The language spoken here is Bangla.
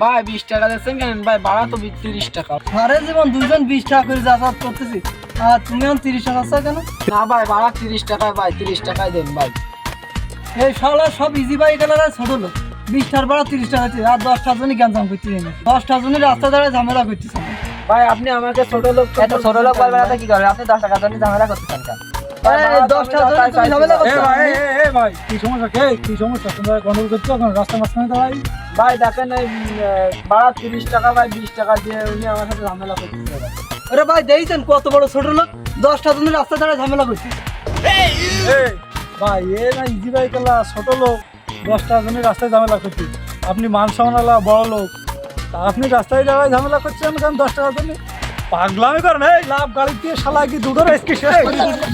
ভাই 20 টাকা দিচ্ছেন কেন ভাই? ভাড়া তো 30 টাকা। আরে জীবন দুইজন 20 টাকা করে যাতায়াত করতেছি, আর তুমি এখন 30 টাকা চাও কেন? না ভাই, ভাড়া 30 টাকায় ভাই, 30 টাকায় দেন ভাই। এই শালা সব ইজি বাইক এলাকার ছোট লোক, 20 টাকার ভাড়া 30 টাকা দিচ্ছে, আর 10টার জন্য গ্যাঞ্জাম করতেছি না, 10টার জন্য রাস্তা দাঁড়ায় ঝামেলা করতেছে না। ভাই আপনি আমাকে ছোট লোক এত ছোট লোক বলবেন না কি করবেন? আপনি 10 টাকার জন্য ঝামেলা করতেছেন কেন? এই 10টার জন্য তুমি ঝামেলা করছো। ভাই কি সমস্যা? কি সমস্যা? তোমরা গন্ডগোল করছো এখন রাস্তার মাঝখানে দাঁড়াই? ভাই দেখেন এই ভাড়া 30 টাকা ভাই, 20 টাকা দিয়ে উনি আমার সাথে ঝামেলা করতেছে ভাই। আরে ভাই দেখছেন কত বড় ছোট লোক, 10টার জন্য রাস্তা দাঁড়ায় ঝামেলা করছে। ভাই এ না ইজি বাইক এলা ছোট লোক, 10টার জন্য রাস্তায় ঝামেলা করছি। আপনি মান সম্মানওয়ালা বড় লোক, তা আপনি রাস্তায় দাঁড়ায় ঝামেলা করছেন কারণ 10 টাকার জন্য? পাগলামি করেন, এই লাভ গাড়ি দিয়ে শালা কি দুটো রেস্কি শেষ করে দিচ্ছি।